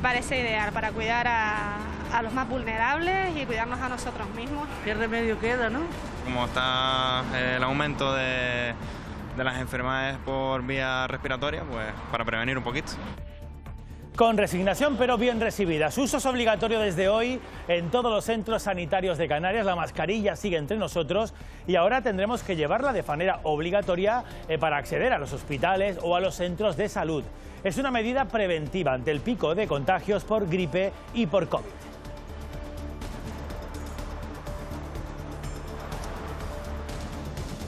parece ideal para cuidar a los más vulnerables y cuidarnos a nosotros mismos. ¿Qué remedio queda, no? Como está el aumento de las enfermedades por vía respiratoria, pues para prevenir un poquito. Con resignación pero bien recibida. Su uso es obligatorio desde hoy en todos los centros sanitarios de Canarias. La mascarilla sigue entre nosotros y ahora tendremos que llevarla de manera obligatoria para acceder a los hospitales o a los centros de salud. Es una medida preventiva ante el pico de contagios por gripe y por COVID.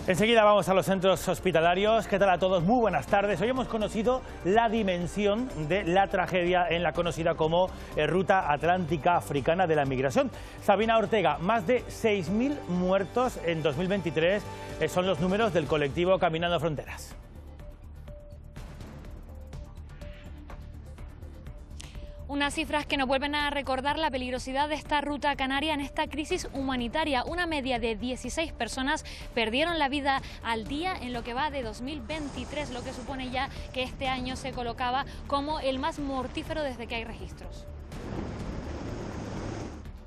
Enseguida vamos a los centros hospitalarios. ¿Qué tal a todos? Muy buenas tardes. Hoy hemos conocido la dimensión de la tragedia en la conocida como Ruta Atlántica Africana de la Migración. Sabina Ortega, más de 6.000 muertos en 2023 son los números del colectivo Caminando Fronteras. Unas cifras que nos vuelven a recordar la peligrosidad de esta ruta canaria en esta crisis humanitaria. Una media de 16 personas perdieron la vida al día en lo que va de 2023, lo que supone ya que este año se colocaba como el más mortífero desde que hay registros.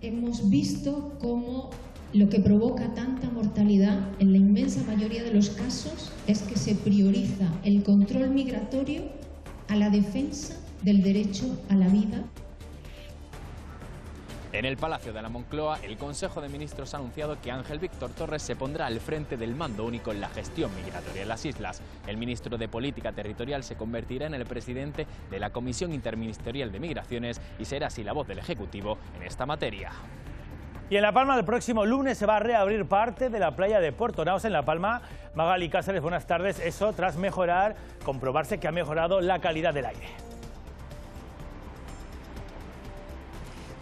Hemos visto cómo lo que provoca tanta mortalidad en la inmensa mayoría de los casos es que se prioriza el control migratorio a la defensa del derecho a la vida. En el Palacio de la Moncloa, el Consejo de Ministros ha anunciado que Ángel Víctor Torres se pondrá al frente del mando único en la gestión migratoria en las islas. El ministro de Política Territorial se convertirá en el presidente de la Comisión Interministerial de Migraciones y será así la voz del Ejecutivo en esta materia. Y en La Palma el próximo lunes se va a reabrir parte de la playa de Puerto Naos en La Palma. Magali Cáceres, buenas tardes. Eso tras comprobarse que ha mejorado la calidad del aire.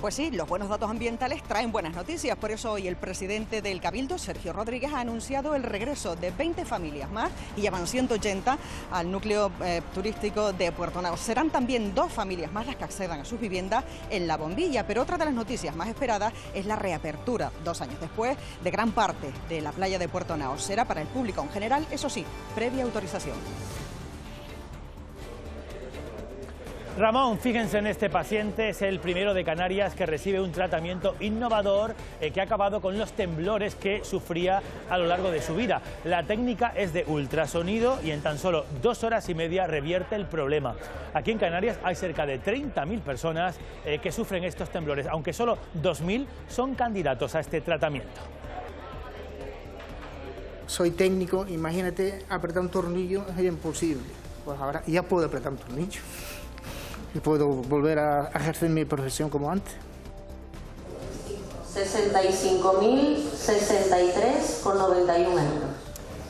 Pues sí, los buenos datos ambientales traen buenas noticias. Por eso hoy el presidente del Cabildo, Sergio Rodríguez, ha anunciado el regreso de 20 familias más, y ya van 180 al núcleo turístico de Puerto Naos. Serán también 2 familias más las que accedan a sus viviendas en La Bombilla. Pero otra de las noticias más esperadas es la reapertura, 2 años después, de gran parte de la playa de Puerto Naos. Será para el público en general, eso sí, previa autorización. Ramón, fíjense en este paciente, es el primero de Canarias que recibe un tratamiento innovador que ha acabado con los temblores que sufría a lo largo de su vida. La técnica es de ultrasonido y en tan solo 2 horas y media revierte el problema. Aquí en Canarias hay cerca de 30.000 personas que sufren estos temblores, aunque solo 2.000 son candidatos a este tratamiento. Soy técnico, imagínate apretar un tornillo, es imposible. Pues ahora ya puedo apretar un tornillo y puedo volver a ejercer mi profesión como antes. 65.063,91 euros.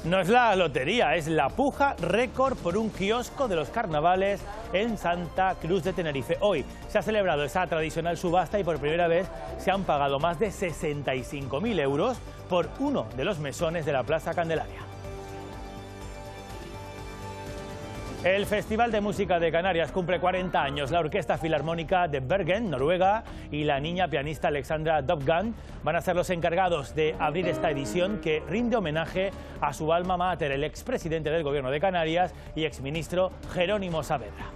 No es la lotería, es la puja récord por un kiosco de los carnavales en Santa Cruz de Tenerife. Hoy se ha celebrado esa tradicional subasta y por primera vez se han pagado más de 65.000 euros por uno de los mesones de la Plaza Candelaria. El Festival de Música de Canarias cumple 40 años. La Orquesta Filarmónica de Bergen, Noruega, y la niña pianista Alexandra Dovgan van a ser los encargados de abrir esta edición que rinde homenaje a su alma mater, el expresidente del Gobierno de Canarias y exministro Jerónimo Saavedra.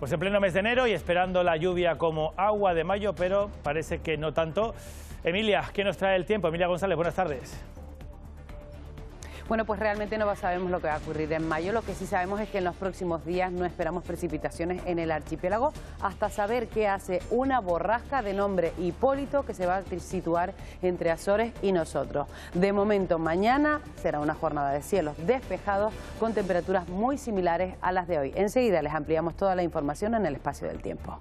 Pues en pleno mes de enero y esperando la lluvia como agua de mayo, pero parece que no tanto. Emilia, ¿qué nos trae el tiempo? Emilia González, buenas tardes. Bueno, pues realmente no sabemos lo que va a ocurrir en mayo. Lo que sí sabemos es que en los próximos días no esperamos precipitaciones en el archipiélago hasta saber qué hace una borrasca de nombre Hipólito que se va a situar entre Azores y nosotros. De momento, mañana será una jornada de cielos despejados con temperaturas muy similares a las de hoy. Enseguida les ampliamos toda la información en el espacio del tiempo.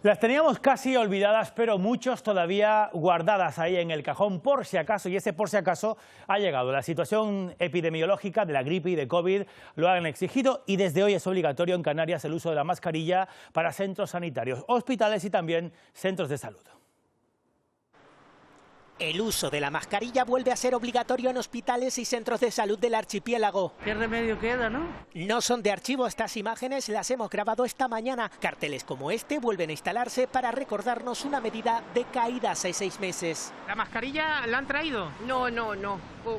Las teníamos casi olvidadas, pero muchos todavía guardadas ahí en el cajón por si acaso, y ese por si acaso ha llegado. La situación epidemiológica de la gripe y de COVID lo han exigido y desde hoy es obligatorio en Canarias el uso de la mascarilla para centros sanitarios, hospitales y también centros de salud. El uso de la mascarilla vuelve a ser obligatorio en hospitales y centros de salud del archipiélago. ¿Qué remedio queda, no? No son de archivo estas imágenes, las hemos grabado esta mañana. Carteles como este vuelven a instalarse para recordarnos una medida de caída hace 6 meses. ¿La mascarilla la han traído? No.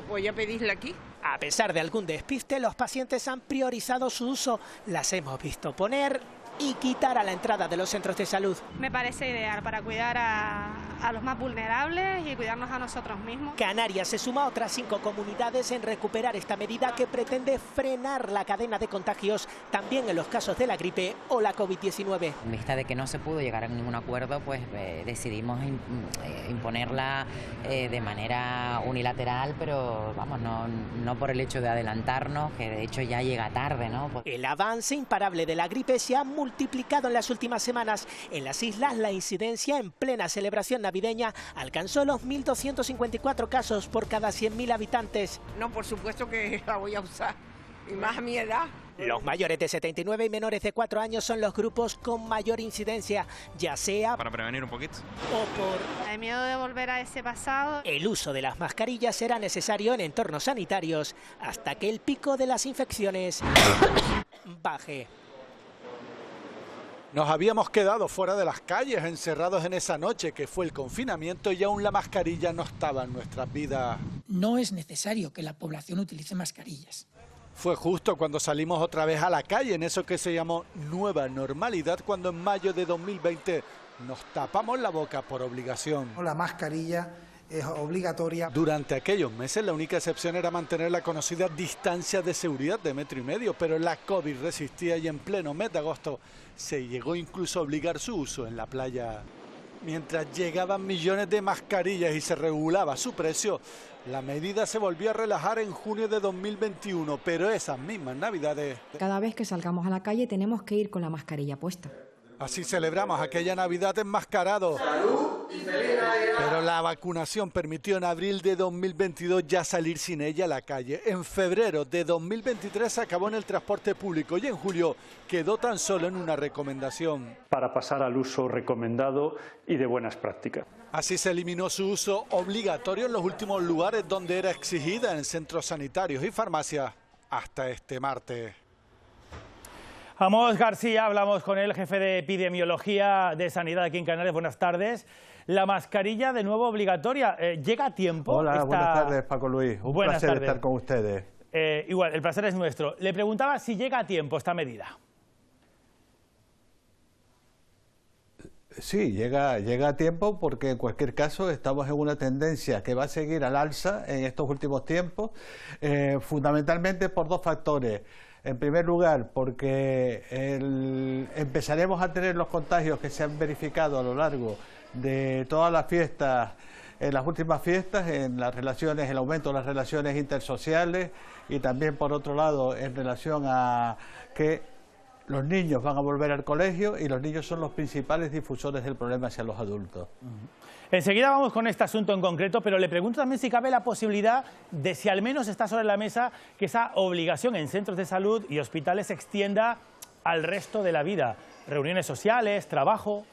Voy a pedirla aquí. A pesar de algún despiste, los pacientes han priorizado su uso. Las hemos visto poner y quitar a la entrada de los centros de salud. Me parece ideal para cuidar a los más vulnerables y cuidarnos a nosotros mismos. Canarias se suma a otras 5 comunidades en recuperar esta medida que pretende frenar la cadena de contagios, también en los casos de la gripe o la COVID-19. En vista de que no se pudo llegar a ningún acuerdo, pues decidimos imponerla de manera unilateral, pero vamos, no por el hecho de adelantarnos, que de hecho ya llega tarde, ¿no? El avance imparable de la gripe se ha multiplicado en las últimas semanas. En las islas la incidencia en plena celebración navideña alcanzó los 1.254 casos por cada 100.000 habitantes. No, por supuesto que la voy a usar, y más a mi edad. Los mayores de 79 y menores de 4 años son los grupos con mayor incidencia, ya sea para prevenir un poquito o por el miedo de volver a ese pasado. El uso de las mascarillas será necesario en entornos sanitarios hasta que el pico de las infecciones baje. Nos habíamos quedado fuera de las calles, encerrados en esa noche que fue el confinamiento, y aún la mascarilla no estaba en nuestras vidas. No es necesario que la población utilice mascarillas. Fue justo cuando salimos otra vez a la calle, en eso que se llamó nueva normalidad, cuando en mayo de 2020 nos tapamos la boca por obligación. La mascarilla es obligatoria. Durante aquellos meses la única excepción era mantener la conocida distancia de seguridad de 1,5 metros, pero la COVID resistía y en pleno mes de agosto se llegó incluso a obligar su uso en la playa. Mientras llegaban millones de mascarillas y se regulaba su precio, la medida se volvió a relajar en junio de 2021, pero esas mismas navidades... Cada vez que salgamos a la calle tenemos que ir con la mascarilla puesta. Así celebramos aquella Navidad enmascarados. ¡Salud y feliz Navidad! Pero la vacunación permitió en abril de 2022 ya salir sin ella a la calle. En febrero de 2023 se acabó en el transporte público y en julio quedó tan solo en una recomendación. Para pasar al uso recomendado y de buenas prácticas. Así se eliminó su uso obligatorio en los últimos lugares donde era exigida, en centros sanitarios y farmacias, hasta este martes. Amos García, hablamos con el jefe de epidemiología de Sanidad aquí en Canarias. Buenas tardes. La mascarilla de nuevo obligatoria, ¿llega a tiempo? Hola, buenas tardes, Paco Luis. Un placer estar con ustedes. Igual, el placer es nuestro. Le preguntaba si llega a tiempo esta medida. Sí, llega a tiempo porque en cualquier caso estamos en una tendencia que va a seguir al alza en estos últimos tiempos, fundamentalmente por 2 factores. En primer lugar, porque empezaremos a tener los contagios que se han verificado a lo largo de todas las fiestas, en las últimas fiestas, en las relaciones, el aumento de las relaciones intersociales, y también por otro lado en relación a que los niños van a volver al colegio y los niños son los principales difusores del problema hacia los adultos. Enseguida vamos con este asunto en concreto, pero le pregunto también si cabe la posibilidad de, si al menos está sobre la mesa, que esa obligación en centros de salud y hospitales se extienda al resto de la vida. Reuniones sociales, trabajo.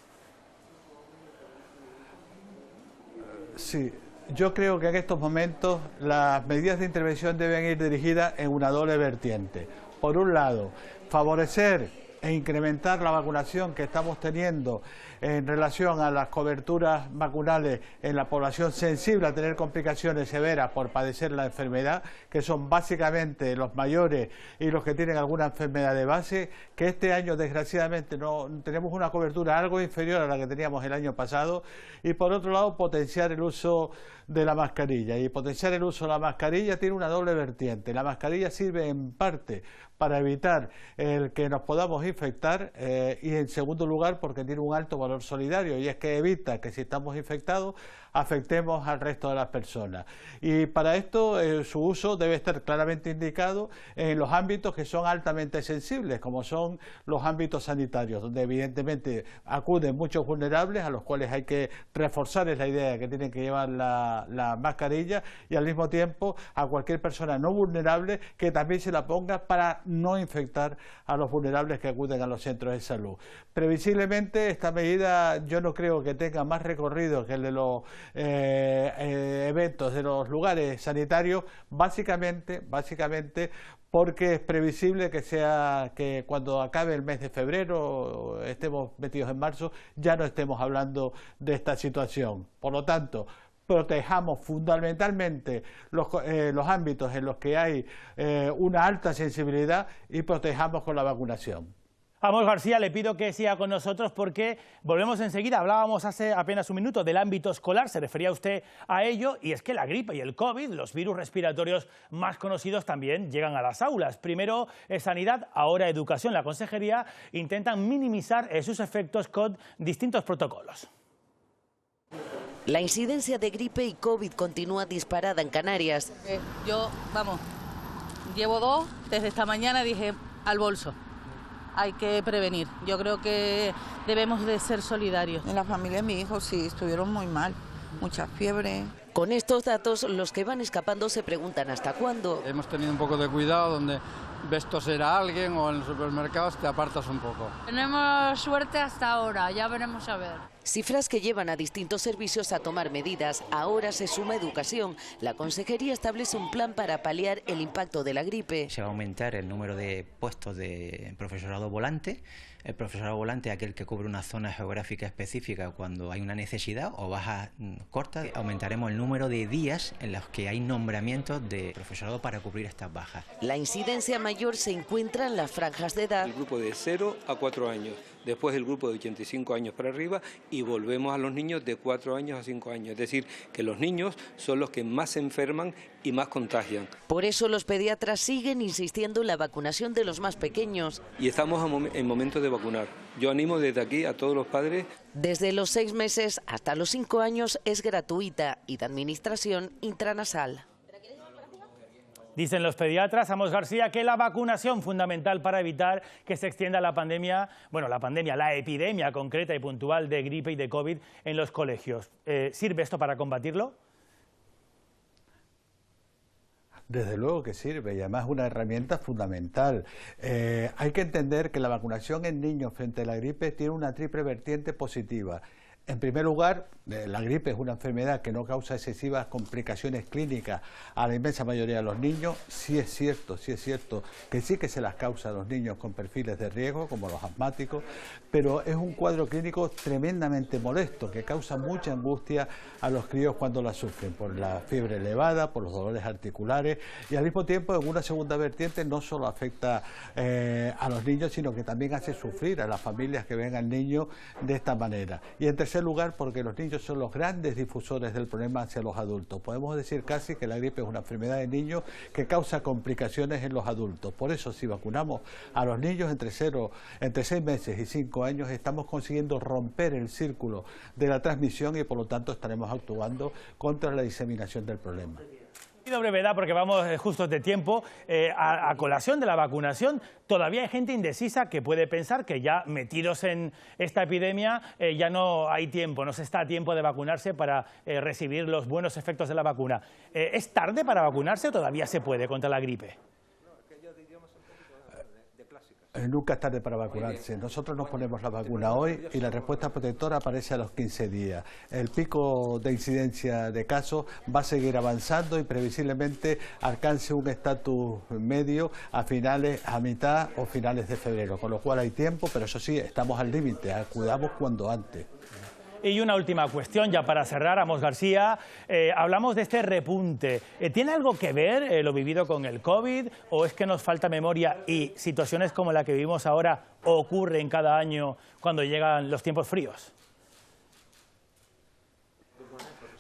Sí, yo creo que en estos momentos las medidas de intervención deben ir dirigidas en una doble vertiente. Por un lado, favorecer e incrementar la vacunación que estamos teniendo en relación a las coberturas vacunales en la población sensible a tener complicaciones severas por padecer la enfermedad, que son básicamente los mayores y los que tienen alguna enfermedad de base, que este año desgraciadamente no tenemos una cobertura algo inferior a la que teníamos el año pasado, y por otro lado potenciar el uso de la mascarilla. Y potenciar el uso de la mascarilla tiene una doble vertiente. La mascarilla sirve en parte para evitar el que nos podamos infectar y en segundo lugar porque tiene un alto valor solidario, y es que evita que si estamos infectados afectemos al resto de las personas. Y para esto su uso debe estar claramente indicado en los ámbitos que son altamente sensibles, como son los ámbitos sanitarios, donde evidentemente acuden muchos vulnerables a los cuales hay que reforzarles la idea de que tienen que llevar la mascarilla, y al mismo tiempo a cualquier persona no vulnerable que también se la ponga para no infectar a los vulnerables que acuden a los centros de salud. Previsiblemente esta medida yo no creo que tenga más recorrido que el de los eventos de los lugares sanitarios, básicamente porque es previsible que cuando acabe el mes de febrero, estemos metidos en marzo, ya no estemos hablando de esta situación. Por lo tanto, protejamos fundamentalmente los ámbitos en los que hay una alta sensibilidad y protejamos con la vacunación. Amos García, le pido que siga con nosotros porque volvemos enseguida. Hablábamos hace apenas un minuto del ámbito escolar, se refería usted a ello, y es que la gripe y el COVID, los virus respiratorios más conocidos, también llegan a las aulas. Primero sanidad, ahora educación. La consejería intentan minimizar sus efectos con distintos protocolos. La incidencia de gripe y COVID continúa disparada en Canarias. Yo, llevo 2, desde esta mañana dije al bolso. Hay que prevenir. Yo creo que debemos de ser solidarios. En la familia de mi hijo sí, estuvieron muy mal, mucha fiebre. Con estos datos, los que van escapando se preguntan hasta cuándo. Hemos tenido un poco de cuidado, donde ves toser a alguien o en los supermercados te apartas un poco. Tenemos suerte hasta ahora, ya veremos a ver. Cifras que llevan a distintos servicios a tomar medidas. Ahora se suma educación. La consejería establece un plan para paliar el impacto de la gripe. Se va a aumentar el número de puestos de profesorado volante. El profesorado volante es aquel que cubre una zona geográfica específica cuando hay una necesidad o baja corta. Aumentaremos el número de días en los que hay nombramientos de profesorado para cubrir estas bajas. La incidencia mayor se encuentra en las franjas de edad. El grupo de 0 a 4 años, después el grupo de 85 años para arriba y volvemos a los niños de 4 años a 5 años. Es decir, que los niños son los que más se enferman y más contagian. Por eso los pediatras siguen insistiendo en la vacunación de los más pequeños. Y estamos en momento de vacunar. Yo animo desde aquí a todos los padres. Desde los 6 meses hasta los 5 años es gratuita y de administración intranasal. Dicen los pediatras, Amos García, que la vacunación es fundamental para evitar que se extienda la pandemia, la epidemia concreta y puntual de gripe y de COVID en los colegios. ¿Sirve esto para combatirlo? Desde luego que sirve y además es una herramienta fundamental. Hay que entender que la vacunación en niños frente a la gripe tiene una triple vertiente positiva. En primer lugar, la gripe es una enfermedad que no causa excesivas complicaciones clínicas a la inmensa mayoría de los niños. Sí es cierto que sí que se las causa a los niños con perfiles de riesgo, como los asmáticos, pero es un cuadro clínico tremendamente molesto, que causa mucha angustia a los críos cuando la sufren, por la fiebre elevada, por los dolores articulares, y al mismo tiempo, en una segunda vertiente, no solo afecta a los niños, sino que también hace sufrir a las familias que ven al niño de esta manera. Y en tercer lugar, porque los niños son los grandes difusores del problema hacia los adultos. Podemos decir casi que la gripe es una enfermedad de niños que causa complicaciones en los adultos. Por eso, si vacunamos a los niños entre 6 meses y 5 años, estamos consiguiendo romper el círculo de la transmisión y por lo tanto estaremos actuando contra la diseminación del problema. Pido brevedad porque vamos justos de tiempo. A colación de la vacunación, todavía hay gente indecisa que puede pensar que ya metidos en esta epidemia ya no hay tiempo, no se está a tiempo de vacunarse para recibir los buenos efectos de la vacuna. ¿Es tarde para vacunarse o todavía se puede contra la gripe? Nunca es tarde para vacunarse. Nosotros nos ponemos la vacuna hoy y la respuesta protectora aparece a los 15 días. El pico de incidencia de casos va a seguir avanzando y previsiblemente alcance un estatus medio a mitad o finales de febrero, con lo cual hay tiempo, pero eso sí, estamos al límite, acudamos cuando antes. Y una última cuestión, ya para cerrar, Amos García, hablamos de este repunte. ¿Tiene algo que ver lo vivido con el COVID o es que nos falta memoria y situaciones como la que vivimos ahora ocurren cada año cuando llegan los tiempos fríos?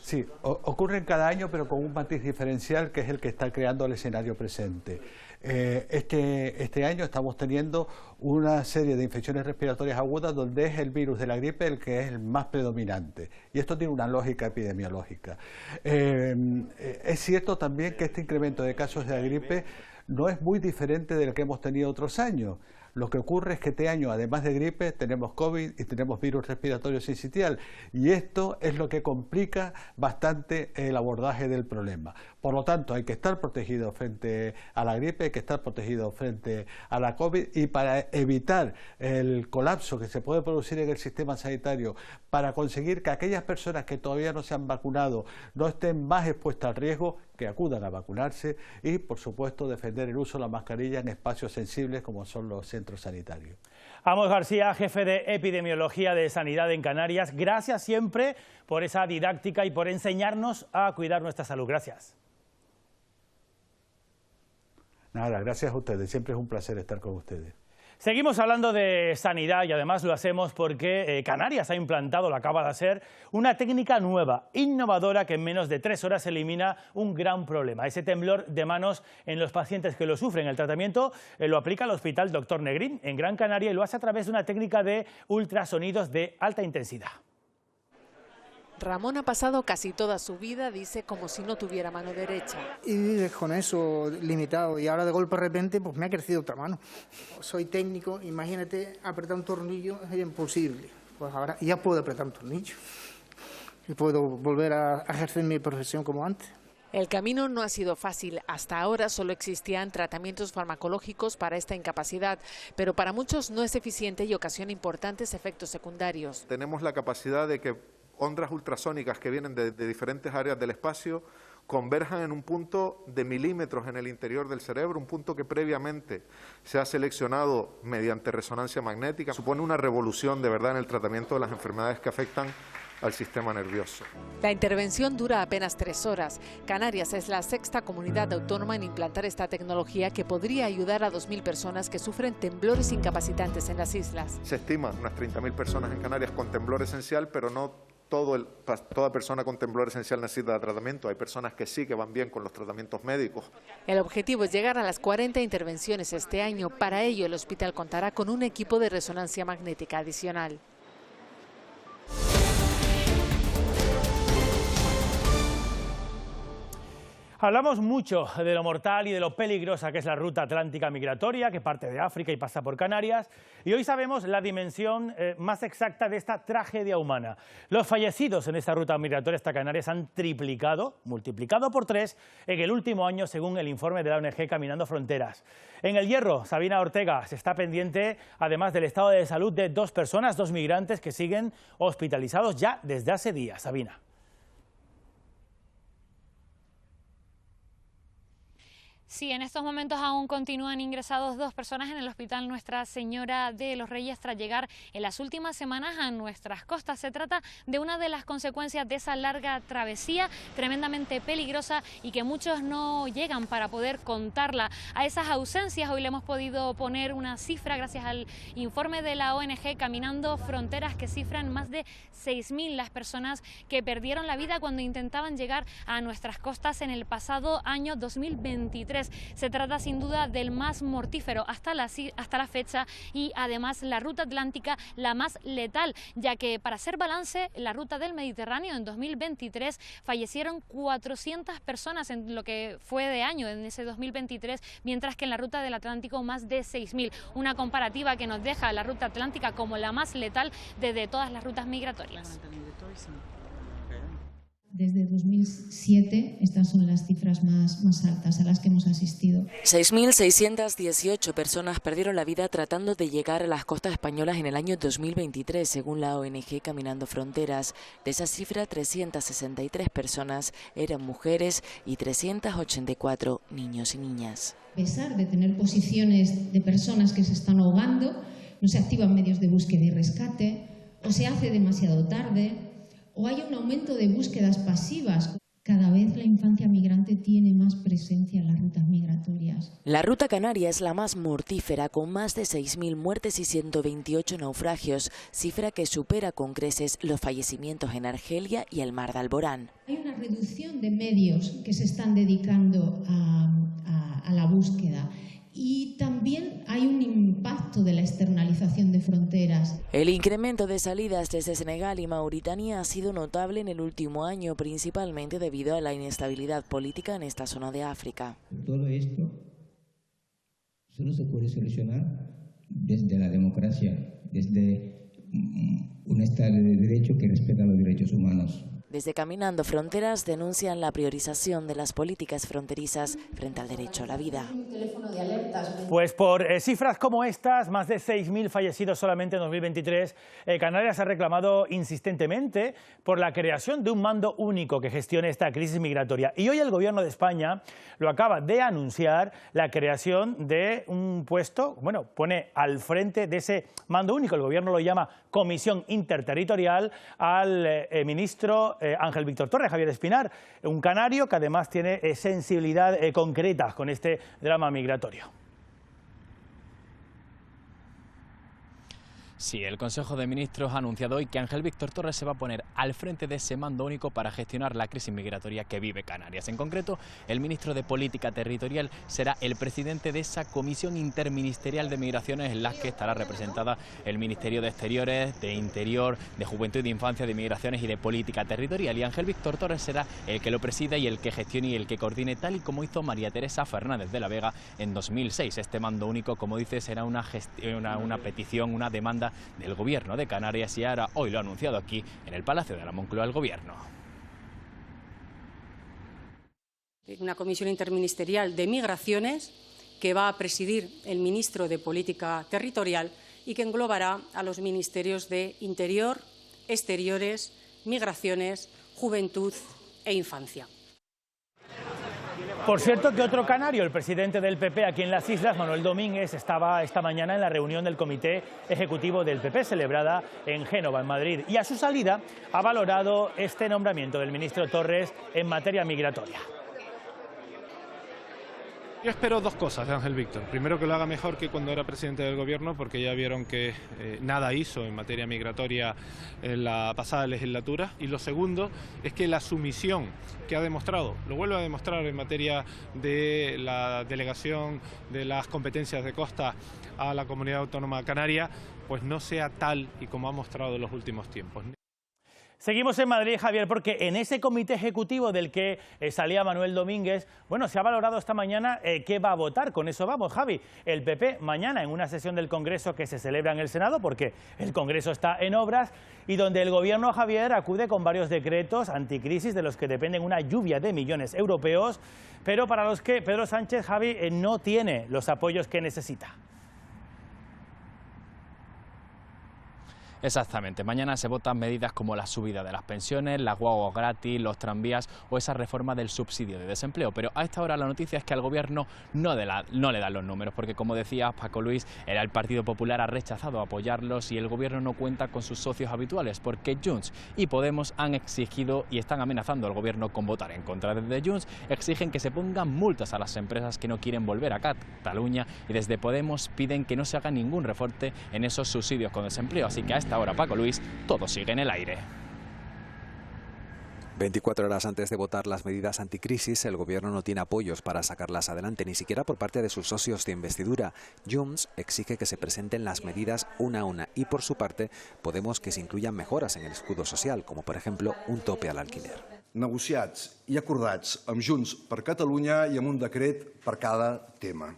Sí, ocurren cada año, pero con un matiz diferencial que es el que está creando el escenario presente. Este año estamos teniendo una serie de infecciones respiratorias agudas donde es el virus de la gripe el que es el más predominante. Y esto tiene una lógica epidemiológica. Es cierto también que este incremento de casos de la gripe no es muy diferente del que hemos tenido otros años. Lo que ocurre es que este año, además de gripe, tenemos COVID y tenemos virus respiratorio sincitial, y esto es lo que complica bastante el abordaje del problema. Por lo tanto, hay que estar protegido frente a la gripe, hay que estar protegido frente a la COVID, y para evitar el colapso que se puede producir en el sistema sanitario, para conseguir que aquellas personas que todavía no se han vacunado no estén más expuestas al riesgo, que acudan a vacunarse, y por supuesto defender el uso de la mascarilla en espacios sensibles como son los centros sanitarios. Amos García, jefe de Epidemiología de Sanidad en Canarias, gracias siempre por esa didáctica y por enseñarnos a cuidar nuestra salud. Gracias. Nada, gracias a ustedes, siempre es un placer estar con ustedes. Seguimos hablando de sanidad y además lo hacemos porque Canarias ha implantado, lo acaba de hacer, una técnica nueva, innovadora, que en menos de 3 horas elimina un gran problema. Ese temblor de manos en los pacientes que lo sufren. El tratamiento lo aplica el Hospital Dr. Negrín en Gran Canaria y lo hace a través de una técnica de ultrasonidos de alta intensidad. Ramón ha pasado casi toda su vida, dice, como si no tuviera mano derecha. Y vives con eso limitado, y ahora de golpe de repente pues me ha crecido otra mano. Soy técnico, imagínate apretar un tornillo es imposible. Pues ahora ya puedo apretar un tornillo y puedo volver a ejercer mi profesión como antes. El camino no ha sido fácil. Hasta ahora solo existían tratamientos farmacológicos para esta incapacidad, pero para muchos no es eficiente y ocasiona importantes efectos secundarios. Tenemos la capacidad de que ondas ultrasónicas que vienen de diferentes áreas del espacio converjan en un punto de milímetros en el interior del cerebro, un punto que previamente se ha seleccionado mediante resonancia magnética. Supone una revolución de verdad en el tratamiento de las enfermedades que afectan al sistema nervioso. La intervención dura apenas 3 horas. Canarias es la 6ª comunidad autónoma en implantar esta tecnología que podría ayudar a 2.000 personas que sufren temblores incapacitantes en las islas. Se estima unas 30.000 personas en Canarias con temblor esencial, pero no toda persona con temblor esencial necesita tratamiento. Hay personas que sí, que van bien con los tratamientos médicos. El objetivo es llegar a las 40 intervenciones este año. Para ello, el hospital contará con un equipo de resonancia magnética adicional. Hablamos mucho de lo mortal y de lo peligrosa que es la ruta atlántica migratoria, que parte de África y pasa por Canarias, y hoy sabemos la dimensión más exacta de esta tragedia humana. Los fallecidos en esta ruta migratoria hasta Canarias han multiplicado por 3 en el último año, según el informe de la ONG Caminando Fronteras. En El Hierro, Sabina Ortega se está pendiente, además del estado de salud de 2 personas, 2 migrantes que siguen hospitalizados ya desde hace días. Sabina. Sí, en estos momentos aún continúan ingresados 2 personas en el Hospital Nuestra Señora de los Reyes tras llegar en las últimas semanas a nuestras costas. Se trata de una de las consecuencias de esa larga travesía tremendamente peligrosa y que muchos no llegan para poder contarla. A esas ausencias hoy le hemos podido poner una cifra gracias al informe de la ONG Caminando Fronteras, que cifran más de 6.000 las personas que perdieron la vida cuando intentaban llegar a nuestras costas en el pasado año 2023. Se trata sin duda del más mortífero hasta la fecha y además la ruta atlántica la más letal, ya que para hacer balance, la ruta del Mediterráneo en 2023 fallecieron 400 personas en lo que fue de año, en ese 2023, mientras que en la ruta del Atlántico más de 6.000. Una comparativa que nos deja la ruta atlántica como la más letal de todas las rutas migratorias. Desde 2007 estas son las cifras más altas a las que hemos asistido. 6.618 personas perdieron la vida tratando de llegar a las costas españolas en el año 2023, según la ONG Caminando Fronteras. De esa cifra, 363 personas eran mujeres y 384 niños y niñas. A pesar de tener posiciones de personas que se están ahogando, no se activan medios de búsqueda y rescate, o se hace demasiado tarde, o hay un aumento de búsquedas pasivas. Cada vez la infancia migrante tiene más presencia en las rutas migratorias. La ruta canaria es la más mortífera, con más de 6.000 muertes y 128 naufragios, cifra que supera con creces los fallecimientos en Argelia y el Mar de Alborán. Hay una reducción de medios que se están dedicando a la búsqueda. Y también hay un impacto de la externalización de fronteras. El incremento de salidas desde Senegal y Mauritania ha sido notable en el último año, principalmente debido a la inestabilidad política en esta zona de África. Todo esto solo se puede solucionar desde la democracia, desde un Estado de Derecho que respeta los derechos humanos. Desde Caminando Fronteras denuncian la priorización de las políticas fronterizas frente al derecho a la vida. Pues por cifras como estas, más de 6.000 fallecidos solamente en 2023, Canarias ha reclamado insistentemente por la creación de un mando único que gestione esta crisis migratoria. Y hoy el Gobierno de España lo acaba de anunciar, la creación de un puesto, bueno, pone al frente de ese mando único, el Gobierno lo llama Comisión Interterritorial, al ministro Ángel Víctor Torres, Javier Espinar, un canario que además tiene sensibilidad concreta con este drama migratorio. Sí, el Consejo de Ministros ha anunciado hoy que Ángel Víctor Torres se va a poner al frente de ese mando único para gestionar la crisis migratoria que vive Canarias. En concreto, el ministro de Política Territorial será el presidente de esa Comisión Interministerial de Migraciones en la que estará representada el Ministerio de Exteriores, de Interior, de Juventud y de Infancia, de Migraciones y de Política Territorial. Y Ángel Víctor Torres será el que lo presida y el que gestione y el que coordine, tal y como hizo María Teresa Fernández de la Vega en 2006. Este mando único, como dice, será una petición, una demanda del Gobierno de Canarias y ahora hoy lo ha anunciado aquí en el Palacio de la Moncloa el Gobierno. Una comisión interministerial de migraciones que va a presidir el ministro de Política Territorial y que englobará a los ministerios de Interior, Exteriores, Migraciones, Juventud e Infancia. Por cierto, que otro canario, el presidente del PP aquí en las Islas, Manuel Domínguez, estaba esta mañana en la reunión del Comité Ejecutivo del PP celebrada en Génova, en Madrid, y a su salida ha valorado este nombramiento del ministro Torres en materia migratoria. Yo espero dos cosas de Ángel Víctor. Primero, que lo haga mejor que cuando era presidente del Gobierno, porque ya vieron que nada hizo en materia migratoria en la pasada legislatura. Y lo segundo es que la sumisión que ha demostrado, lo vuelve a demostrar en materia de la delegación de las competencias de costa a la Comunidad Autónoma Canaria, pues no sea tal y como ha mostrado en los últimos tiempos. Seguimos en Madrid, Javier, porque en ese comité ejecutivo del que salía Manuel Domínguez, bueno, se ha valorado esta mañana qué va a votar. Con eso vamos, Javi. El PP mañana en una sesión del Congreso que se celebra en el Senado, porque el Congreso está en obras, y donde el Gobierno, Javier, acude con varios decretos anticrisis de los que dependen una lluvia de millones europeos, pero para los que Pedro Sánchez, Javi, no tiene los apoyos que necesita. Exactamente, mañana se votan medidas como la subida de las pensiones, las guaguas gratis, los tranvías o esa reforma del subsidio de desempleo. Pero a esta hora la noticia es que al Gobierno no le dan los números, porque como decía Paco Luis, el Partido Popular ha rechazado apoyarlos y el Gobierno no cuenta con sus socios habituales, porque Junts y Podemos han exigido y están amenazando al Gobierno con votar en contra. Desde Junts exigen que se pongan multas a las empresas que no quieren volver a Cataluña y desde Podemos piden que no se haga ningún recorte en esos subsidios con desempleo. Así que a esta hora, Paco Luis, todo sigue en el aire. 24 horas antes de votar las medidas anticrisis, el Gobierno no tiene apoyos para sacarlas adelante, ni siquiera por parte de sus socios de investidura. Junts exige que se presenten las medidas una a una y, por su parte, Podemos que se incluyan mejoras en el escudo social, como por ejemplo un tope al alquiler. Negociats i acordats amb Junts per Catalunya i amb un decret per cada tema.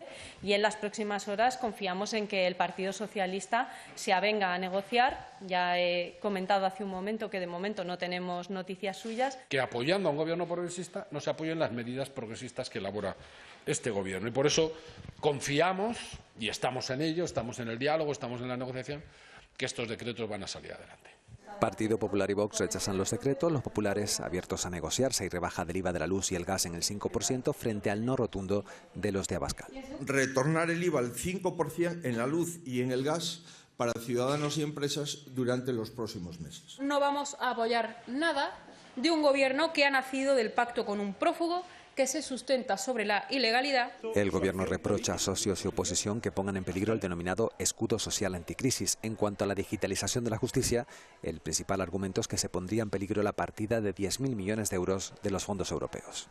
Y en las próximas horas confiamos en que el Partido Socialista se avenga a negociar. Ya he comentado hace un momento que de momento no tenemos noticias suyas. Que apoyando a un gobierno progresista no se apoyen las medidas progresistas que elabora este gobierno. Y por eso confiamos, y estamos en ello, estamos en el diálogo, estamos en la negociación, que estos decretos van a salir adelante. Partido Popular y Vox rechazan los decretos, los populares abiertos a negociarse y rebaja del IVA de la luz y el gas en el 5% frente al no rotundo de los de Abascal. Retornar el IVA al 5% en la luz y en el gas para ciudadanos y empresas durante los próximos meses. No vamos a apoyar nada de un gobierno que ha nacido del pacto con un prófugo que se sustenta sobre la ilegalidad. El Gobierno reprocha a socios y oposición que pongan en peligro el denominado escudo social anticrisis. En cuanto a la digitalización de la justicia, el principal argumento es que se pondría en peligro la partida de 10.000 millones de euros de los fondos europeos.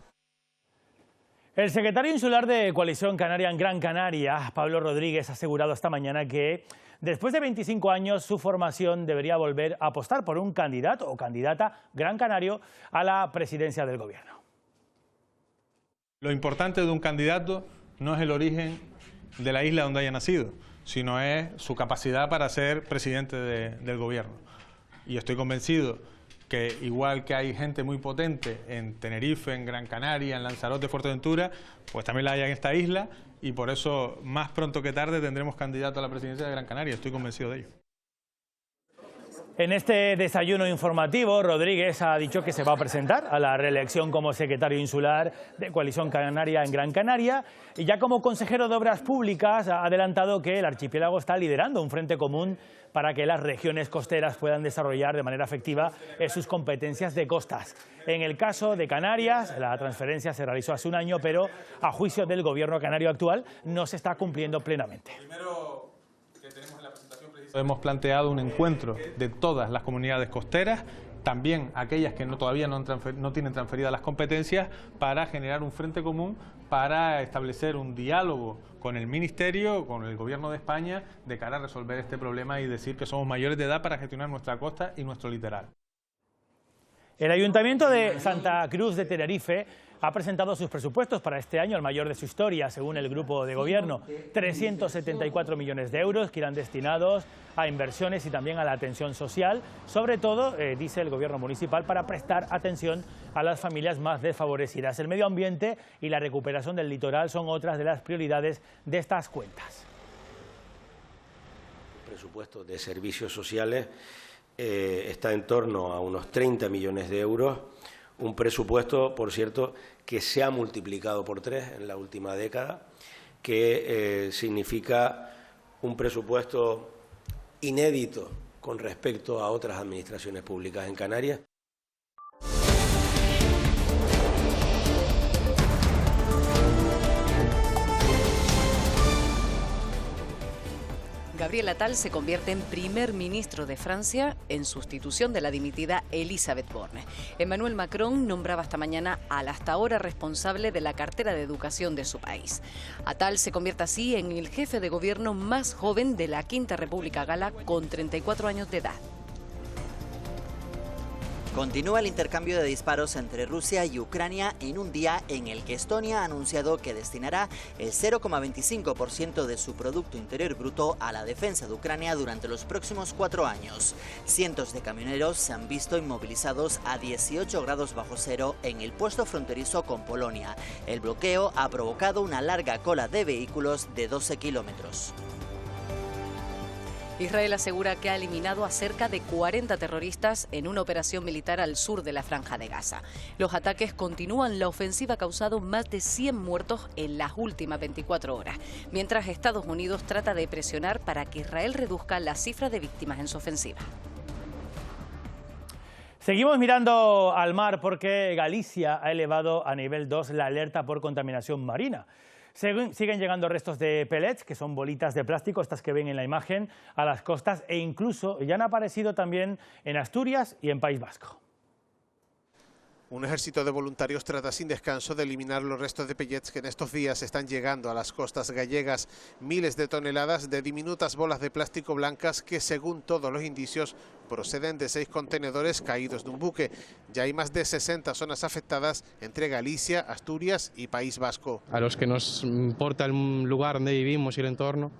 El secretario insular de Coalición Canaria en Gran Canaria, Pablo Rodríguez, ha asegurado esta mañana que después de 25 años su formación debería volver a apostar por un candidato o candidata gran canario a la presidencia del Gobierno. Lo importante de un candidato no es el origen de la isla donde haya nacido, sino es su capacidad para ser presidente del gobierno. Y estoy convencido que igual que hay gente muy potente en Tenerife, en Gran Canaria, en Lanzarote, Fuerteventura, pues también la hay en esta isla, y por eso más pronto que tarde tendremos candidato a la presidencia de Gran Canaria, estoy convencido de ello. En este desayuno informativo, Rodríguez ha dicho que se va a presentar a la reelección como secretario insular de Coalición Canaria en Gran Canaria, y ya como consejero de Obras Públicas ha adelantado que el archipiélago está liderando un frente común para que las regiones costeras puedan desarrollar de manera efectiva sus competencias de costas. En el caso de Canarias, la transferencia se realizó hace un año, pero a juicio del gobierno canario actual no se está cumpliendo plenamente. Hemos planteado un encuentro de todas las comunidades costeras, también aquellas que todavía no tienen transferidas las competencias, para generar un frente común, para establecer un diálogo con el Ministerio, con el Gobierno de España, de cara a resolver este problema y decir que somos mayores de edad para gestionar nuestra costa y nuestro litoral. El Ayuntamiento de Santa Cruz de Tenerife ha presentado sus presupuestos para este año, el mayor de su historia, según el grupo de gobierno. 374 millones de euros que irán destinados a inversiones y también a la atención social, sobre todo, dice el gobierno municipal, para prestar atención a las familias más desfavorecidas. El medio ambiente y la recuperación del litoral son otras de las prioridades de estas cuentas. El presupuesto de servicios sociales está en torno a unos 30 millones de euros, un presupuesto, por cierto, que se ha multiplicado por 3 en la última década, que significa un presupuesto inédito con respecto a otras administraciones públicas en Canarias. Gabriel Attal se convierte en primer ministro de Francia en sustitución de la dimitida Elisabeth Borne. Emmanuel Macron nombraba esta mañana al hasta ahora responsable de la cartera de educación de su país. Attal se convierte así en el jefe de gobierno más joven de la Quinta República Gala, con 34 años de edad. Continúa el intercambio de disparos entre Rusia y Ucrania en un día en el que Estonia ha anunciado que destinará el 0,25% de su Producto Interior Bruto a la defensa de Ucrania durante los próximos 4 años. Cientos de camioneros se han visto inmovilizados a 18 grados bajo cero en el puesto fronterizo con Polonia. El bloqueo ha provocado una larga cola de vehículos de 12 kilómetros. Israel asegura que ha eliminado a cerca de 40 terroristas en una operación militar al sur de la Franja de Gaza. Los ataques continúan. La ofensiva ha causado más de 100 muertos en las últimas 24 horas, mientras Estados Unidos trata de presionar para que Israel reduzca la cifra de víctimas en su ofensiva. Seguimos mirando al mar porque Galicia ha elevado a nivel 2 la alerta por contaminación marina. Siguen llegando restos de pellets, que son bolitas de plástico, estas que ven en la imagen, a las costas, e incluso ya han aparecido también en Asturias y en País Vasco. Un ejército de voluntarios trata sin descanso de eliminar los restos de pellets que en estos días están llegando a las costas gallegas. Miles de toneladas de diminutas bolas de plástico blancas que, según todos los indicios, proceden de 6 contenedores caídos de un buque. Ya hay más de 60 zonas afectadas entre Galicia, Asturias y País Vasco. A los que nos importa el lugar donde vivimos y el entorno,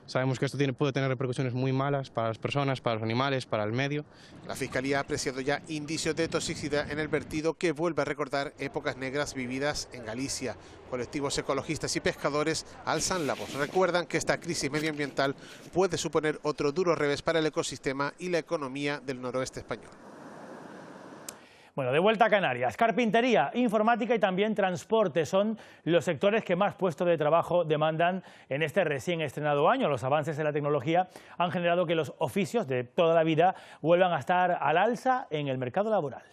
sabemos que esto puede tener repercusiones muy malas para las personas, para los animales, para el medio. La Fiscalía ha apreciado ya indicios de toxicidad en el vertido que vuelve a recordar épocas negras vividas en Galicia. Colectivos ecologistas y pescadores alzan la voz. Recuerdan que esta crisis medioambiental puede suponer otro duro revés para el ecosistema y la economía del noroeste español. Bueno, de vuelta a Canarias. Carpintería, informática y también transporte son los sectores que más puestos de trabajo demandan en este recién estrenado año. Los avances en la tecnología han generado que los oficios de toda la vida vuelvan a estar al alza en el mercado laboral.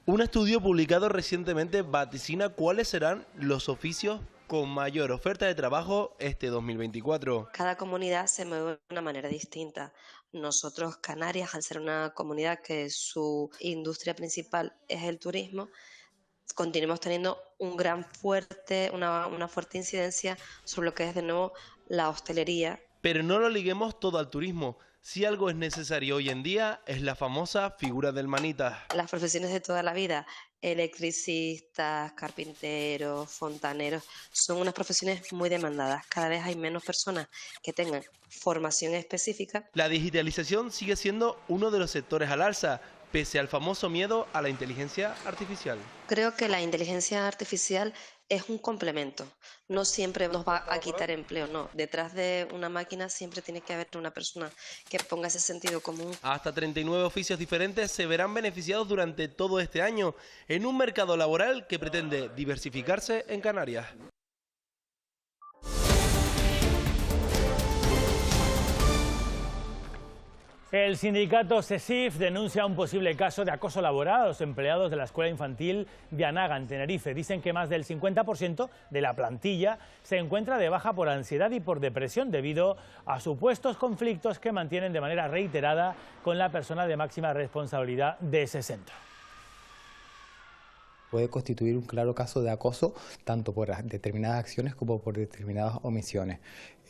Un estudio publicado recientemente vaticina cuáles serán los oficios con mayor oferta de trabajo este 2024. Cada comunidad se mueve de una manera distinta. Nosotros, Canarias, al ser una comunidad que su industria principal es el turismo, continuamos teniendo una fuerte incidencia sobre lo que es de nuevo la hostelería. Pero no lo liguemos todo al turismo. Si algo es necesario hoy en día es la famosa figura del manitas. Las profesiones de toda la vida, electricistas, carpinteros, fontaneros, son unas profesiones muy demandadas. Cada vez hay menos personas que tengan formación específica. La digitalización sigue siendo uno de los sectores al alza, pese al famoso miedo a la inteligencia artificial. Creo que la inteligencia artificial es un complemento. No siempre nos va a quitar empleo, no. Detrás de una máquina siempre tiene que haber una persona que ponga ese sentido común. Hasta 39 oficios diferentes se verán beneficiados durante todo este año en un mercado laboral que pretende diversificarse en Canarias. El sindicato SESIF denuncia un posible caso de acoso laboral a los empleados de la escuela infantil de Anaga, en Tenerife. Dicen que más del 50% de la plantilla se encuentra de baja por ansiedad y por depresión debido a supuestos conflictos que mantienen de manera reiterada con la persona de máxima responsabilidad de ese centro. Puede constituir un claro caso de acoso tanto por determinadas acciones como por determinadas omisiones.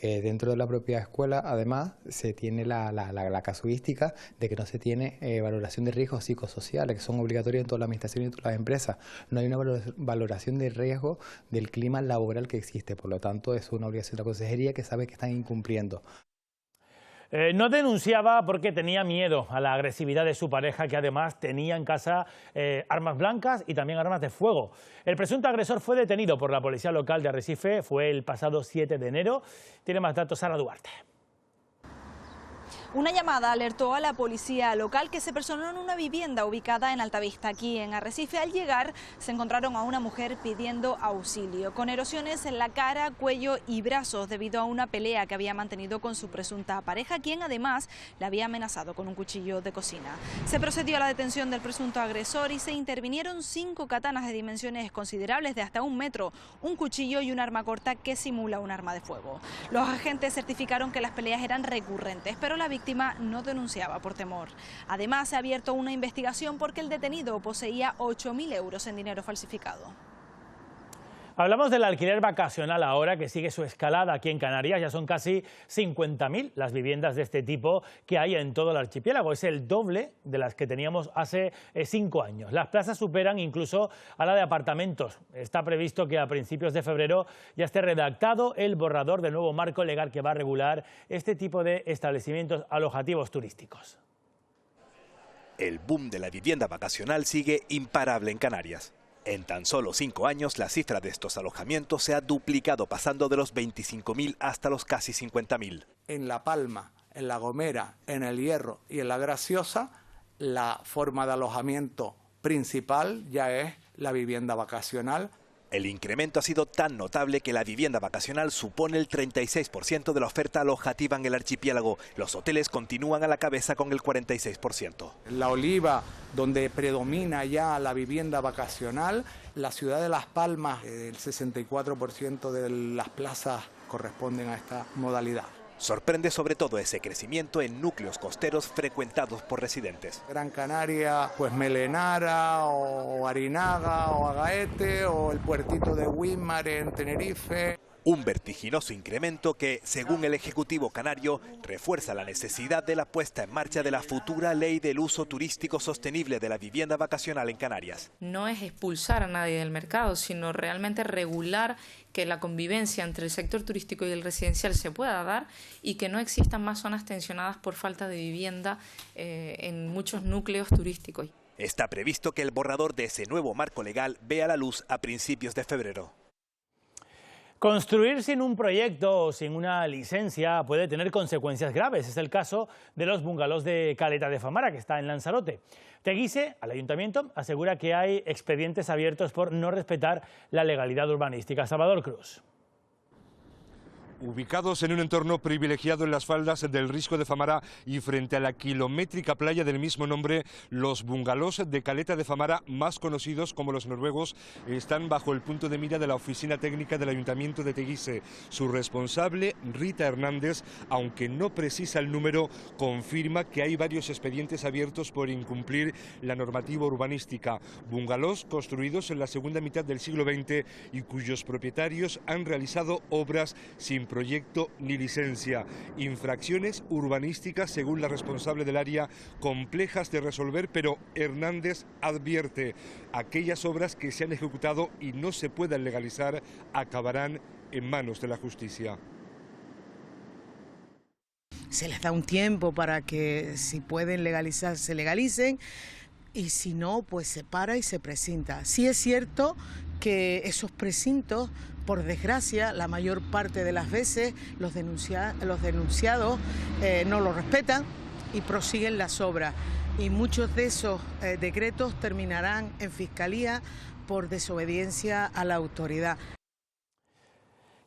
Dentro de la propia escuela, además, se tiene la casuística de que no se tiene valoración de riesgos psicosociales, que son obligatorios en toda la administración y en todas las empresas. No hay una valoración de riesgo del clima laboral que existe, por lo tanto, es una obligación de la consejería que sabe que están incumpliendo. No denunciaba porque tenía miedo a la agresividad de su pareja, que además tenía en casa armas blancas y también armas de fuego. El presunto agresor fue detenido por la policía local de Arrecife, fue el pasado 7 de enero. Tiene más datos Sara Duarte. Una llamada alertó a la policía local que se personó en una vivienda ubicada en Altavista, aquí en Arrecife. Al llegar se encontraron a una mujer pidiendo auxilio, con erosiones en la cara, cuello y brazos debido a una pelea que había mantenido con su presunta pareja, quien además le había amenazado con un cuchillo de cocina. Se procedió a la detención del presunto agresor y se intervinieron 5 katanas de dimensiones considerables de hasta 1 metro, un cuchillo y un arma corta que simula un arma de fuego. Los agentes certificaron que las peleas eran recurrentes, pero la víctima no denunciaba por temor. Además, se ha abierto una investigación porque el detenido poseía 8.000 euros en dinero falsificado. Hablamos del alquiler vacacional ahora, que sigue su escalada aquí en Canarias. Ya son casi 50.000 las viviendas de este tipo que hay en todo el archipiélago. Es el doble de las que teníamos hace 5 años. Las plazas superan incluso a la de apartamentos. Está previsto que a principios de febrero ya esté redactado el borrador del nuevo marco legal que va a regular este tipo de establecimientos alojativos turísticos. El boom de la vivienda vacacional sigue imparable en Canarias. En tan solo 5 años, la cifra de estos alojamientos se ha duplicado, pasando de los 25.000 hasta los casi 50.000. En La Palma, en La Gomera, en El Hierro y en La Graciosa, la forma de alojamiento principal ya es la vivienda vacacional. El incremento ha sido tan notable que la vivienda vacacional supone el 36% de la oferta alojativa en el archipiélago. Los hoteles continúan a la cabeza con el 46%. La Oliva, donde predomina ya la vivienda vacacional, la ciudad de Las Palmas, el 64% de las plazas corresponden a esta modalidad. Sorprende sobre todo ese crecimiento en núcleos costeros frecuentados por residentes. Gran Canaria, pues Melenara o Arinaga o Agaete o el puertito de Guimar en Tenerife. Un vertiginoso incremento que, según el Ejecutivo canario, refuerza la necesidad de la puesta en marcha de la futura ley del uso turístico sostenible de la vivienda vacacional en Canarias. No es expulsar a nadie del mercado, sino realmente regular que la convivencia entre el sector turístico y el residencial se pueda dar y que no existan más zonas tensionadas por falta de vivienda en muchos núcleos turísticos. Está previsto que el borrador de ese nuevo marco legal vea la luz a principios de febrero. Construir sin un proyecto o sin una licencia puede tener consecuencias graves. Es el caso de los bungalows de Caleta de Famara, que está en Lanzarote. Teguise, al ayuntamiento, asegura que hay expedientes abiertos por no respetar la legalidad urbanística. Salvador Cruz. Ubicados en un entorno privilegiado en las faldas del Risco de Famara y frente a la kilométrica playa del mismo nombre, los bungalows de Caleta de Famara, más conocidos como los noruegos, están bajo el punto de mira de la Oficina Técnica del Ayuntamiento de Teguise. Su responsable, Rita Hernández, aunque no precisa el número, confirma que hay varios expedientes abiertos por incumplir la normativa urbanística. Bungalows construidos en la segunda mitad del siglo XX y cuyos propietarios han realizado obras sin proyecto ni licencia. Infracciones urbanísticas, según la responsable del área, complejas de resolver, pero Hernández advierte: aquellas obras que se han ejecutado y no se puedan legalizar acabarán en manos de la justicia. Se les da un tiempo para que, si pueden legalizar, se legalicen, y si no, pues se para y se precinta. Sí es cierto que esos precintos, por desgracia, la mayor parte de las veces los denunciados no lo respetan y prosiguen las obras. Y muchos de esos decretos terminarán en Fiscalía por desobediencia a la autoridad.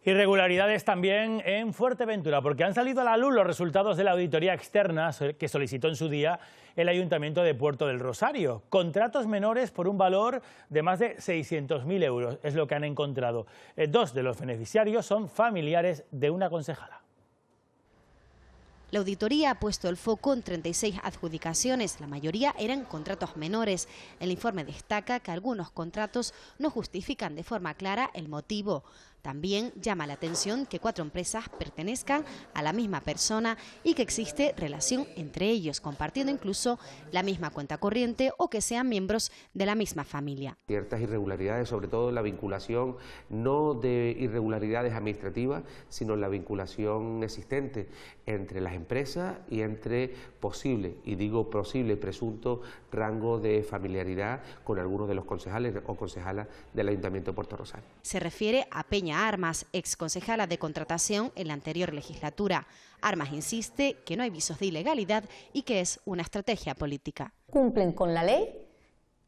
Irregularidades también en Fuerteventura, porque han salido a la luz los resultados de la auditoría externa que solicitó en su día el Ayuntamiento de Puerto del Rosario. Contratos menores por un valor de más de 600.000 euros es lo que han encontrado. Dos de los beneficiarios son familiares de una concejala. La auditoría ha puesto el foco en 36 adjudicaciones, la mayoría eran contratos menores. El informe destaca que algunos contratos no justifican de forma clara el motivo. También llama la atención que 4 empresas pertenezcan a la misma persona y que existe relación entre ellos, compartiendo incluso la misma cuenta corriente o que sean miembros de la misma familia. Ciertas irregularidades, sobre todo en la vinculación, no de irregularidades administrativas, sino en la vinculación existente entre las empresas y entre posible, y digo posible, presunto rango de familiaridad con algunos de los concejales o concejalas del Ayuntamiento de Puerto Rosario. Se refiere a Peña Armas, ex concejala de contratación en la anterior legislatura. Armas insiste que no hay visos de ilegalidad y que es una estrategia política. Cumplen con la ley,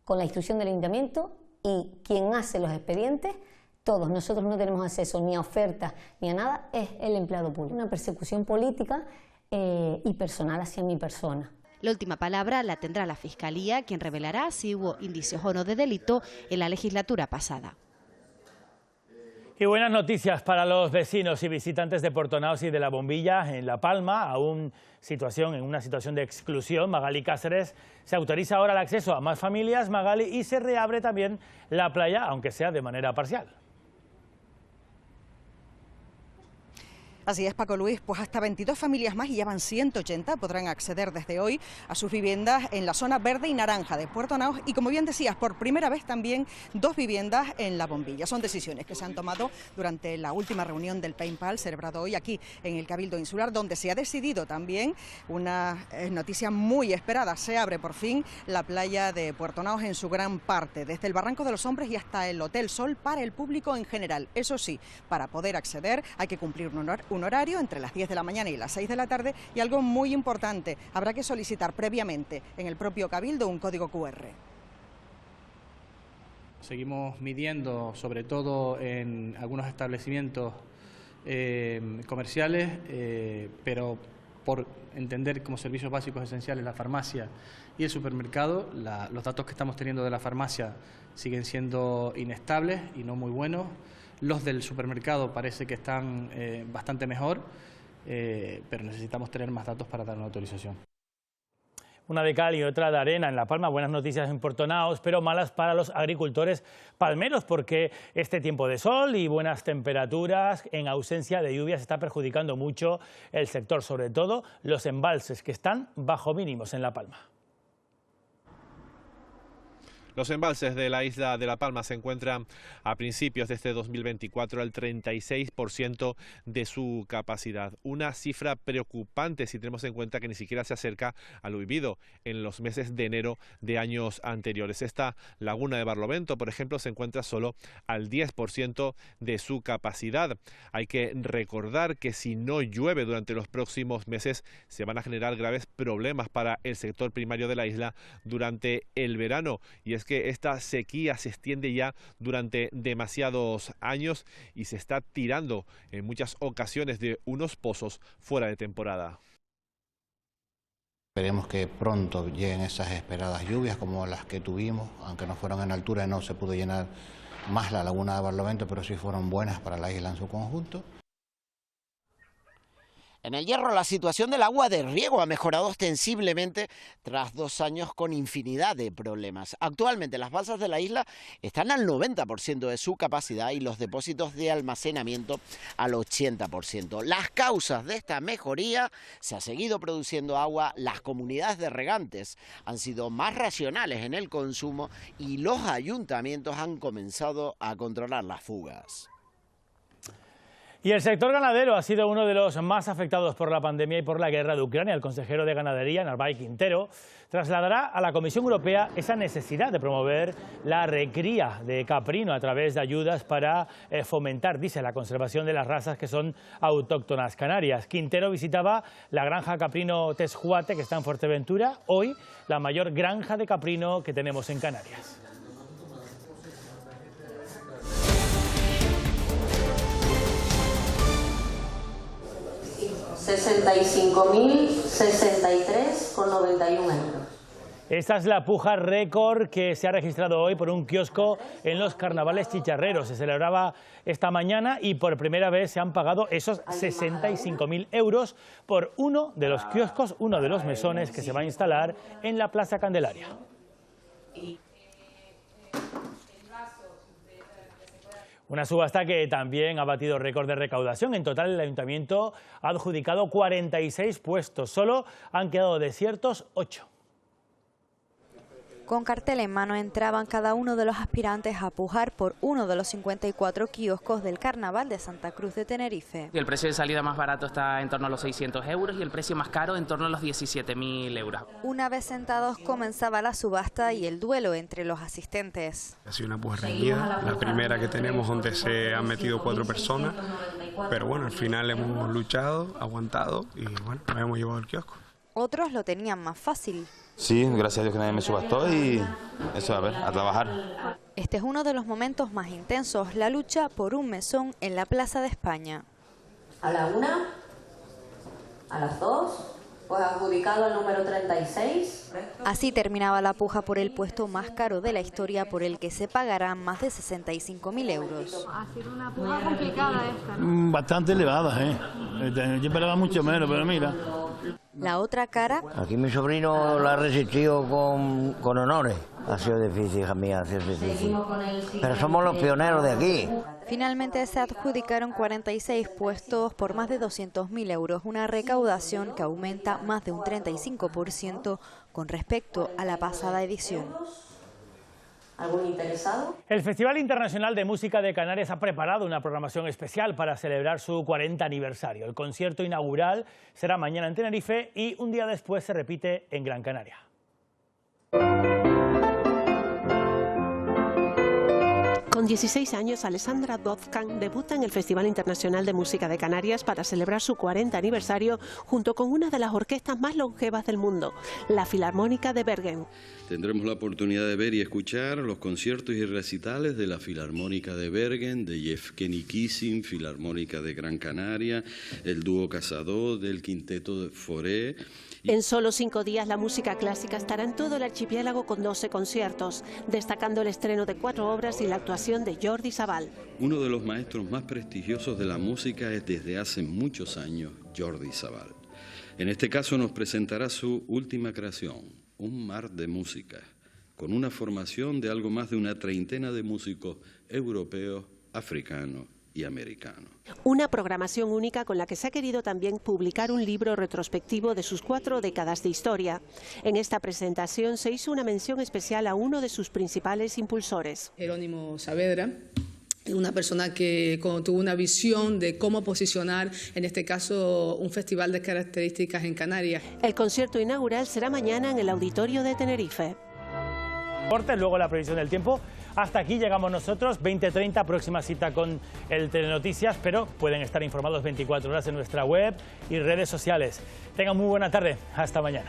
con la instrucción del Ayuntamiento, y quien hace los expedientes, todos, nosotros no tenemos acceso ni a ofertas ni a nada, es el empleado público. Una persecución política y personal hacia mi persona. La última palabra la tendrá la Fiscalía, quien revelará si hubo indicios o no de delito en la legislatura pasada. Y buenas noticias para los vecinos y visitantes de Portonaos y de La Bombilla en La Palma, en una situación de exclusión. Magali Cáceres se autoriza ahora el acceso a más familias, Magali, y se reabre también la playa, aunque sea de manera parcial. Así es, Paco Luis, pues hasta 22 familias más, y ya van 180, podrán acceder desde hoy a sus viviendas en la zona verde y naranja de Puerto Naos, y como bien decías, por primera vez también 2 viviendas en La Bombilla. Son decisiones que se han tomado durante la última reunión del PAIMPAL, celebrado hoy aquí en el Cabildo Insular, donde se ha decidido también una noticia muy esperada. Se abre por fin la playa de Puerto Naos en su gran parte, desde el Barranco de los Hombres y hasta el Hotel Sol, para el público en general. Eso sí, para poder acceder hay que cumplir un horario entre las 10 de la mañana y las 6 de la tarde, y algo muy importante, habrá que solicitar previamente en el propio Cabildo un código QR. Seguimos midiendo, sobre todo en algunos establecimientos comerciales, pero por entender como servicios básicos esenciales la farmacia y el supermercado, los datos que estamos teniendo de la farmacia siguen siendo inestables y no muy buenos. Los del supermercado parece que están bastante mejor, pero necesitamos tener más datos para dar una autorización. Una de cal y otra de arena en La Palma. Buenas noticias en Puerto Naos, pero malas para los agricultores palmeros, porque este tiempo de sol y buenas temperaturas en ausencia de lluvias está perjudicando mucho el sector, sobre todo los embalses, que están bajo mínimos en La Palma. Los embalses de la isla de La Palma se encuentran a principios de este 2024 al 36% de su capacidad. Una cifra preocupante si tenemos en cuenta que ni siquiera se acerca a lo vivido en los meses de enero de años anteriores. Esta laguna de Barlovento, por ejemplo, se encuentra solo al 10% de su capacidad. Hay que recordar que si no llueve durante los próximos meses se van a generar graves problemas para el sector primario de la isla durante el verano, y es que esta sequía se extiende ya durante demasiados años y se está tirando en muchas ocasiones de unos pozos fuera de temporada. Esperemos que pronto lleguen esas esperadas lluvias como las que tuvimos, aunque no fueron en altura y no se pudo llenar más la laguna de Barlovento, pero sí fueron buenas para la isla en su conjunto. En El Hierro, la situación del agua de riego ha mejorado ostensiblemente tras 2 años con infinidad de problemas. Actualmente las balsas de la isla están al 90% de su capacidad y los depósitos de almacenamiento al 80%. Las causas de esta mejoría: se ha seguido produciendo agua, las comunidades de regantes han sido más racionales en el consumo y los ayuntamientos han comenzado a controlar las fugas. Y el sector ganadero ha sido uno de los más afectados por la pandemia y por la guerra de Ucrania. El consejero de Ganadería, Narváez Quintero, trasladará a la Comisión Europea esa necesidad de promover la recría de caprino a través de ayudas para fomentar, dice, la conservación de las razas que son autóctonas canarias. Quintero visitaba la granja caprino Tesjuate, que está en Fuerteventura, hoy la mayor granja de caprino que tenemos en Canarias. 65.063,91 euros. Esta es la puja récord que se ha registrado hoy por un kiosco en los carnavales chicharreros. Se celebraba esta mañana y por primera vez se han pagado esos 65.000 euros por uno de los kioscos, uno de los mesones que se va a instalar en la Plaza Candelaria. Una subasta que también ha batido récord de recaudación. En total, el ayuntamiento ha adjudicado 46 puestos. Solo han quedado desiertos 8. Con cartel en mano entraban cada uno de los aspirantes a pujar por uno de los 54 kioscos del Carnaval de Santa Cruz de Tenerife. El precio de salida más barato está en torno a los 600 euros y el precio más caro en torno a los 17.000 euros. Una vez sentados comenzaba la subasta y el duelo entre los asistentes. Ha sido una puja reñida, la primera que tenemos donde se han metido 4 personas, pero bueno, al final hemos luchado, aguantado y bueno, nos hemos llevado el kiosco. Otros lo tenían más fácil. Sí, gracias a Dios que nadie me subastó y eso, a ver, a trabajar. Este es uno de los momentos más intensos, la lucha por un mesón en la Plaza de España. A la 1, a las 2, pues adjudicado al número 36. Así terminaba la puja por el puesto más caro de la historia, por el que se pagarán más de 65.000 euros. Ha sido una puja complicada esta, ¿no? Bastante elevada, Yo esperaba mucho menos, pero mira. La otra cara. Aquí mi sobrino la ha resistido con honores. Ha sido difícil, hija mía, ha sido difícil. Pero somos los pioneros de aquí. Finalmente se adjudicaron 46 puestos por más de 200.000 euros, una recaudación que aumenta más de un 35% con respecto a la pasada edición. ¿Algún interesado? El Festival Internacional de Música de Canarias ha preparado una programación especial para celebrar su 40 aniversario. El concierto inaugural será mañana en Tenerife y un día después se repite en Gran Canaria. Con 16 años, Alessandra Dozcan debuta en el Festival Internacional de Música de Canarias para celebrar su 40 aniversario junto con una de las orquestas más longevas del mundo, la Filarmónica de Bergen. Tendremos la oportunidad de ver y escuchar los conciertos y recitales de la Filarmónica de Bergen, de Yevgeny Kissin, Filarmónica de Gran Canaria, el dúo Casado, del Quinteto de Foré. En solo 5 días la música clásica estará en todo el archipiélago con 12 conciertos, destacando el estreno de 4 obras y la actuación de Jordi Savall. Uno de los maestros más prestigiosos de la música es desde hace muchos años Jordi Savall. En este caso nos presentará su última creación, Un mar de música, con una formación de algo más de una treintena de músicos europeos, africanos y americano. Una programación única con la que se ha querido también publicar un libro retrospectivo de sus 4 décadas de historia. En esta presentación se hizo una mención especial a uno de sus principales impulsores. Jerónimo Saavedra, una persona que tuvo una visión de cómo posicionar, en este caso, un festival de características en Canarias. El concierto inaugural será mañana en el Auditorio de Tenerife. Luego la previsión del tiempo. Hasta aquí llegamos nosotros, 20:30, próxima cita con el Telenoticias, pero pueden estar informados 24 horas en nuestra web y redes sociales. Tengan muy buena tarde, hasta mañana.